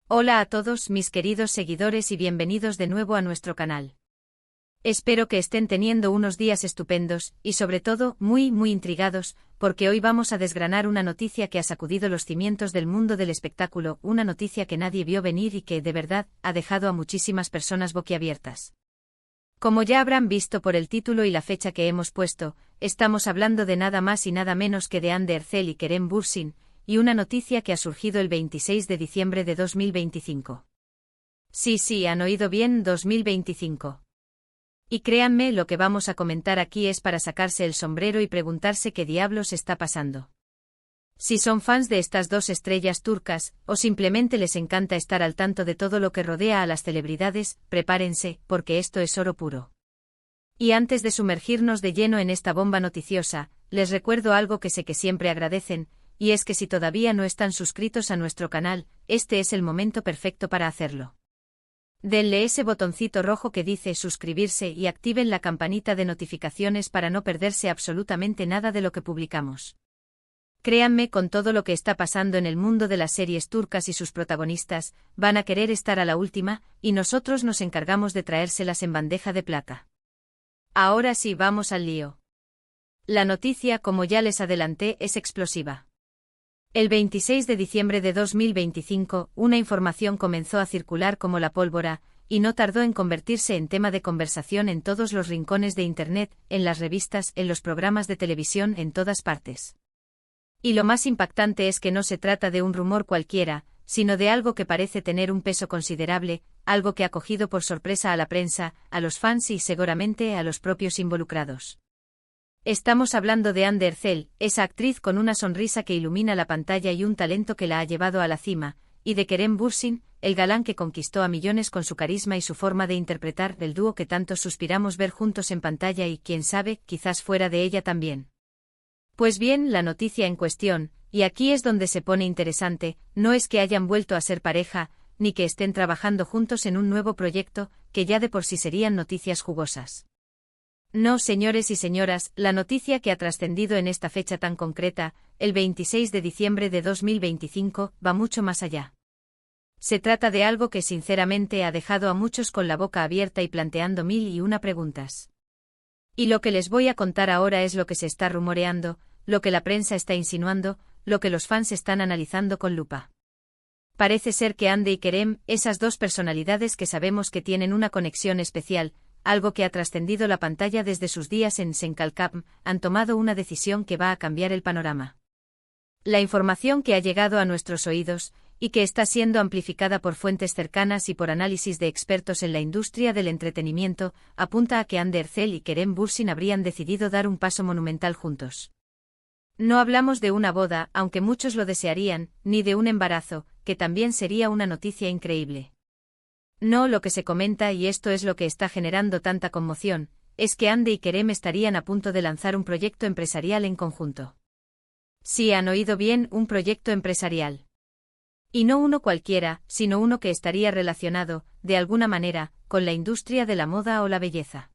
Hola a todos mis queridos seguidores y bienvenidos de nuevo a nuestro canal. Espero que estén teniendo unos días estupendos y sobre todo muy intrigados, porque hoy vamos a desgranar una noticia que ha sacudido los cimientos del mundo del espectáculo, una noticia que nadie vio venir y que, de verdad, ha dejado a muchísimas personas boquiabiertas. Como ya habrán visto por el título y la fecha que hemos puesto, estamos hablando de nada más y nada menos que de Hande Erçel y Kerem Bürsin, y una noticia que ha surgido el 26 de diciembre de 2025. Sí, han oído bien, 2025. Y créanme, lo que vamos a comentar aquí es para sacarse el sombrero y preguntarse qué diablos está pasando. Si son fans de estas dos estrellas turcas, o simplemente les encanta estar al tanto de todo lo que rodea a las celebridades, prepárense, porque esto es oro puro. Y antes de sumergirnos de lleno en esta bomba noticiosa, les recuerdo algo que sé que siempre agradecen, y es que si todavía no están suscritos a nuestro canal, este es el momento perfecto para hacerlo. Denle ese botoncito rojo que dice suscribirse y activen la campanita de notificaciones para no perderse absolutamente nada de lo que publicamos. Créanme, con todo lo que está pasando en el mundo de las series turcas y sus protagonistas, van a querer estar a la última, y nosotros nos encargamos de traérselas en bandeja de plata. Ahora sí, vamos al lío. La noticia, como ya les adelanté, es explosiva. El 26 de diciembre de 2025, una información comenzó a circular como la pólvora, y no tardó en convertirse en tema de conversación en todos los rincones de Internet, en las revistas, en los programas de televisión, en todas partes. Y lo más impactante es que no se trata de un rumor cualquiera, sino de algo que parece tener un peso considerable, algo que ha cogido por sorpresa a la prensa, a los fans y seguramente a los propios involucrados. Estamos hablando de Hande Erçel, esa actriz con una sonrisa que ilumina la pantalla y un talento que la ha llevado a la cima, y de Kerem Bürsin, el galán que conquistó a millones con su carisma y su forma de interpretar, del dúo que tantos suspiramos ver juntos en pantalla y, quién sabe, quizás fuera de ella también. Pues bien, la noticia en cuestión, y aquí es donde se pone interesante, no es que hayan vuelto a ser pareja, ni que estén trabajando juntos en un nuevo proyecto, que ya de por sí serían noticias jugosas. No, señores y señoras, la noticia que ha trascendido en esta fecha tan concreta, el 26 de diciembre de 2025, va mucho más allá. Se trata de algo que sinceramente ha dejado a muchos con la boca abierta y planteando mil y una preguntas. Y lo que les voy a contar ahora es lo que se está rumoreando, lo que la prensa está insinuando, lo que los fans están analizando con lupa. Parece ser que Hande y Kerem, esas dos personalidades que sabemos que tienen una conexión especial, algo que ha trascendido la pantalla desde sus días en Senkalkam, han tomado una decisión que va a cambiar el panorama. La información que ha llegado a nuestros oídos, y que está siendo amplificada por fuentes cercanas y por análisis de expertos en la industria del entretenimiento, apunta a que Hande Erçel y Kerem Bürsin habrían decidido dar un paso monumental juntos. No hablamos de una boda, aunque muchos lo desearían, ni de un embarazo, que también sería una noticia increíble. No, lo que se comenta, y esto es lo que está generando tanta conmoción, es que Hande y Kerem estarían a punto de lanzar un proyecto empresarial en conjunto. Sí, han oído bien, un proyecto empresarial. Y no uno cualquiera, sino uno que estaría relacionado, de alguna manera, con la industria de la moda o la belleza.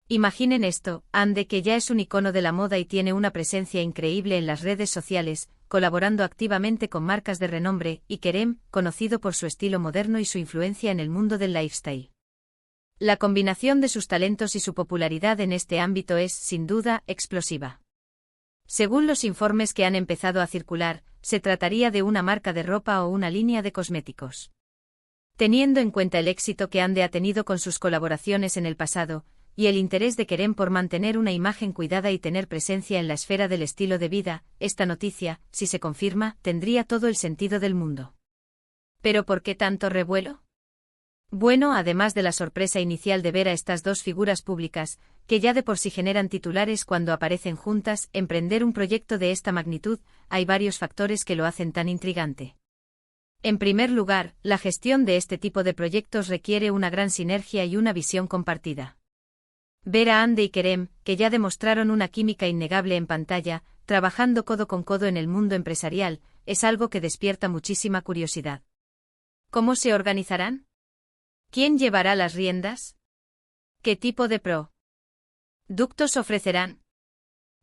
Imaginen esto, Hande, que ya es un icono de la moda y tiene una presencia increíble en las redes sociales, colaborando activamente con marcas de renombre, y Kerem, conocido por su estilo moderno y su influencia en el mundo del lifestyle. La combinación de sus talentos y su popularidad en este ámbito es, sin duda, explosiva. Según los informes que han empezado a circular, se trataría de una marca de ropa o una línea de cosméticos. Teniendo en cuenta el éxito que Hande ha tenido con sus colaboraciones en el pasado, y el interés de Kerem por mantener una imagen cuidada y tener presencia en la esfera del estilo de vida, esta noticia, si se confirma, tendría todo el sentido del mundo. ¿Pero por qué tanto revuelo? Bueno, además de la sorpresa inicial de ver a estas dos figuras públicas, que ya de por sí generan titulares cuando aparecen juntas, emprender un proyecto de esta magnitud, hay varios factores que lo hacen tan intrigante. En primer lugar, la gestión de este tipo de proyectos requiere una gran sinergia y una visión compartida. Ver a Hande y Kerem, que ya demostraron una química innegable en pantalla, trabajando codo con codo en el mundo empresarial, es algo que despierta muchísima curiosidad. ¿Cómo se organizarán? ¿Quién llevará las riendas? ¿Qué tipo de productos ofrecerán?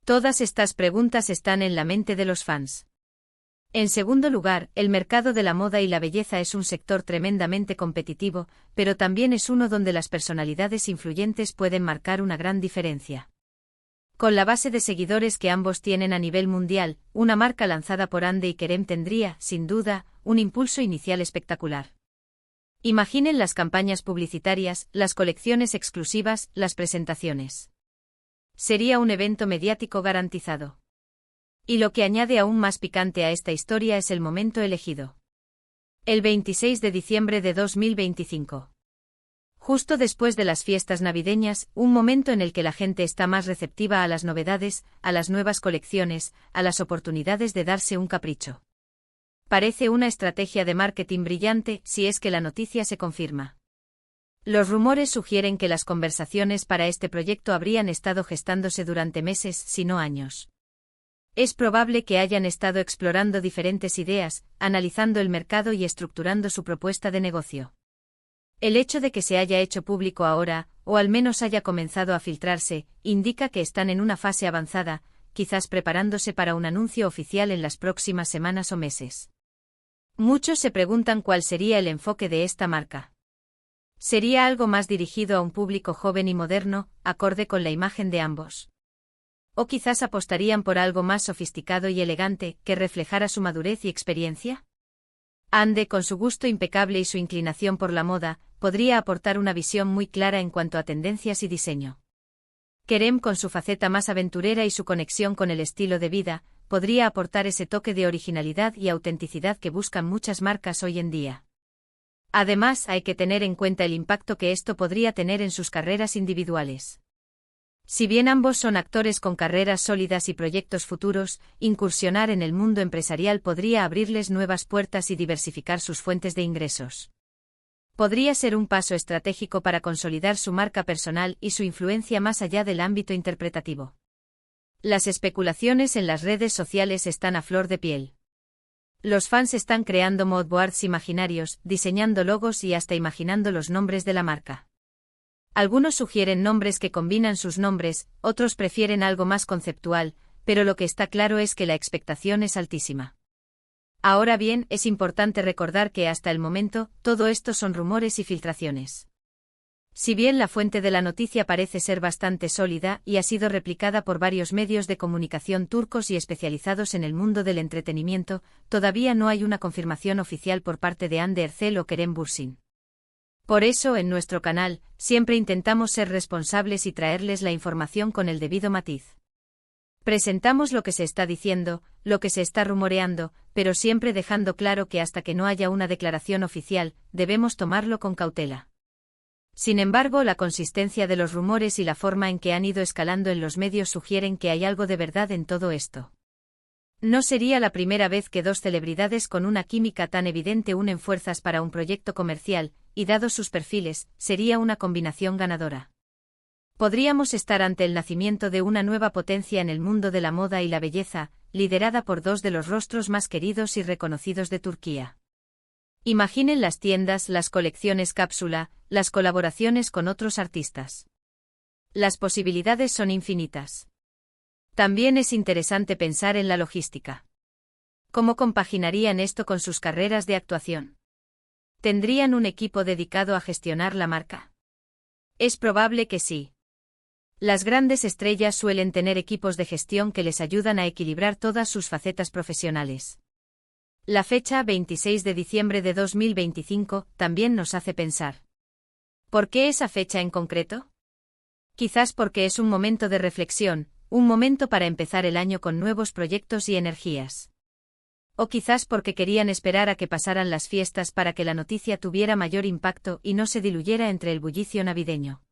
Todas estas preguntas están en la mente de los fans. En segundo lugar, el mercado de la moda y la belleza es un sector tremendamente competitivo, pero también es uno donde las personalidades influyentes pueden marcar una gran diferencia. Con la base de seguidores que ambos tienen a nivel mundial, una marca lanzada por Ande y Kerem tendría, sin duda, un impulso inicial espectacular. Imaginen las campañas publicitarias, las colecciones exclusivas, las presentaciones. Sería un evento mediático garantizado. Y lo que añade aún más picante a esta historia es el momento elegido. El 26 de diciembre de 2025. Justo después de las fiestas navideñas, un momento en el que la gente está más receptiva a las novedades, a las nuevas colecciones, a las oportunidades de darse un capricho. Parece una estrategia de marketing brillante, si es que la noticia se confirma. Los rumores sugieren que las conversaciones para este proyecto habrían estado gestándose durante meses, si no años. Es probable que hayan estado explorando diferentes ideas, analizando el mercado y estructurando su propuesta de negocio. El hecho de que se haya hecho público ahora, o al menos haya comenzado a filtrarse, indica que están en una fase avanzada, quizás preparándose para un anuncio oficial en las próximas semanas o meses. Muchos se preguntan cuál sería el enfoque de esta marca. ¿Sería algo más dirigido a un público joven y moderno, acorde con la imagen de ambos? ¿O quizás apostarían por algo más sofisticado y elegante, que reflejara su madurez y experiencia? Ande, con su gusto impecable y su inclinación por la moda, podría aportar una visión muy clara en cuanto a tendencias y diseño. Kerem, con su faceta más aventurera y su conexión con el estilo de vida, podría aportar ese toque de originalidad y autenticidad que buscan muchas marcas hoy en día. Además, hay que tener en cuenta el impacto que esto podría tener en sus carreras individuales. Si bien ambos son actores con carreras sólidas y proyectos futuros, incursionar en el mundo empresarial podría abrirles nuevas puertas y diversificar sus fuentes de ingresos. Podría ser un paso estratégico para consolidar su marca personal y su influencia más allá del ámbito interpretativo. Las especulaciones en las redes sociales están a flor de piel. Los fans están creando moodboards imaginarios, diseñando logos y hasta imaginando los nombres de la marca. Algunos sugieren nombres que combinan sus nombres, otros prefieren algo más conceptual, pero lo que está claro es que la expectación es altísima. Ahora bien, es importante recordar que hasta el momento, todo esto son rumores y filtraciones. Si bien la fuente de la noticia parece ser bastante sólida y ha sido replicada por varios medios de comunicación turcos y especializados en el mundo del entretenimiento, todavía no hay una confirmación oficial por parte de Hande Erçel o Kerem Bürsin. Por eso, en nuestro canal, siempre intentamos ser responsables y traerles la información con el debido matiz. Presentamos lo que se está diciendo, lo que se está rumoreando, pero siempre dejando claro que hasta que no haya una declaración oficial, debemos tomarlo con cautela. Sin embargo, la consistencia de los rumores y la forma en que han ido escalando en los medios sugieren que hay algo de verdad en todo esto. No sería la primera vez que dos celebridades con una química tan evidente unen fuerzas para un proyecto comercial, y dados sus perfiles, sería una combinación ganadora. Podríamos estar ante el nacimiento de una nueva potencia en el mundo de la moda y la belleza, liderada por dos de los rostros más queridos y reconocidos de Turquía. Imaginen las tiendas, las colecciones cápsula, las colaboraciones con otros artistas. Las posibilidades son infinitas. También es interesante pensar en la logística. ¿Cómo compaginarían esto con sus carreras de actuación? ¿Tendrían un equipo dedicado a gestionar la marca? Es probable que sí. Las grandes estrellas suelen tener equipos de gestión que les ayudan a equilibrar todas sus facetas profesionales. La fecha 26 de diciembre de 2025 también nos hace pensar. ¿Por qué esa fecha en concreto? Quizás porque es un momento de reflexión, un momento para empezar el año con nuevos proyectos y energías. O quizás porque querían esperar a que pasaran las fiestas para que la noticia tuviera mayor impacto y no se diluyera entre el bullicio navideño.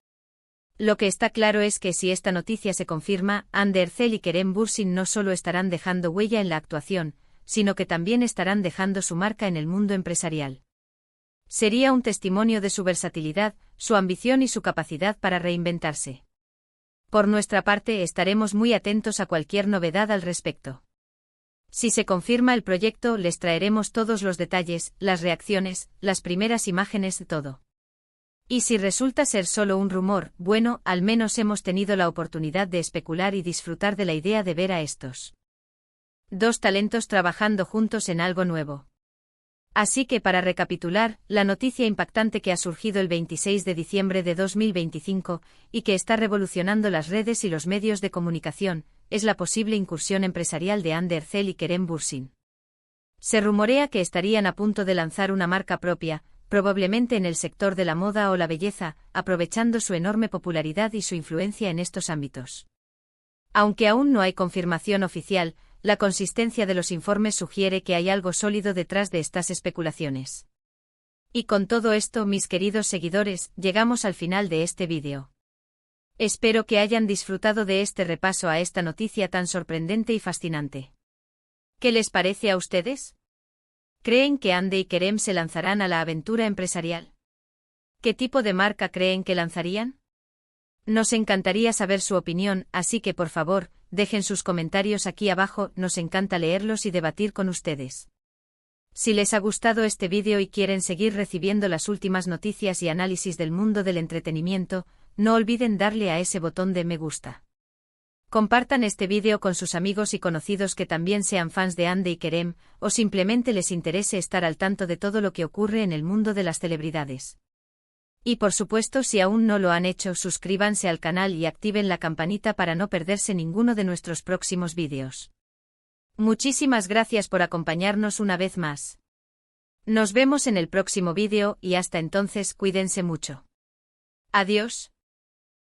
Lo que está claro es que si esta noticia se confirma, Hande Erçel y Kerem Bürsin no solo estarán dejando huella en la actuación, sino que también estarán dejando su marca en el mundo empresarial. Sería un testimonio de su versatilidad, su ambición y su capacidad para reinventarse. Por nuestra parte, estaremos muy atentos a cualquier novedad al respecto. Si se confirma el proyecto, les traeremos todos los detalles, las reacciones, las primeras imágenes, todo. Y si resulta ser solo un rumor, bueno, al menos hemos tenido la oportunidad de especular y disfrutar de la idea de ver a estos Dos talentos trabajando juntos en algo nuevo. Así que para recapitular, la noticia impactante que ha surgido el 26 de diciembre de 2025, y que está revolucionando las redes y los medios de comunicación, es la posible incursión empresarial de Hande Erçel y Kerem Bürsin. Se rumorea que estarían a punto de lanzar una marca propia, probablemente en el sector de la moda o la belleza, aprovechando su enorme popularidad y su influencia en estos ámbitos. Aunque aún no hay confirmación oficial, la consistencia de los informes sugiere que hay algo sólido detrás de estas especulaciones. Y con todo esto, mis queridos seguidores, llegamos al final de este vídeo. Espero que hayan disfrutado de este repaso a esta noticia tan sorprendente y fascinante. ¿Qué les parece a ustedes? ¿Creen que Hande y Kerem se lanzarán a la aventura empresarial? ¿Qué tipo de marca creen que lanzarían? Nos encantaría saber su opinión, así que por favor, dejen sus comentarios aquí abajo, nos encanta leerlos y debatir con ustedes. Si les ha gustado este vídeo y quieren seguir recibiendo las últimas noticias y análisis del mundo del entretenimiento, no olviden darle a ese botón de me gusta. Compartan este vídeo con sus amigos y conocidos que también sean fans de Hande y Kerem, o simplemente les interese estar al tanto de todo lo que ocurre en el mundo de las celebridades. Y por supuesto, si aún no lo han hecho, suscríbanse al canal y activen la campanita para no perderse ninguno de nuestros próximos vídeos. Muchísimas gracias por acompañarnos una vez más. Nos vemos en el próximo vídeo y hasta entonces cuídense mucho. Adiós.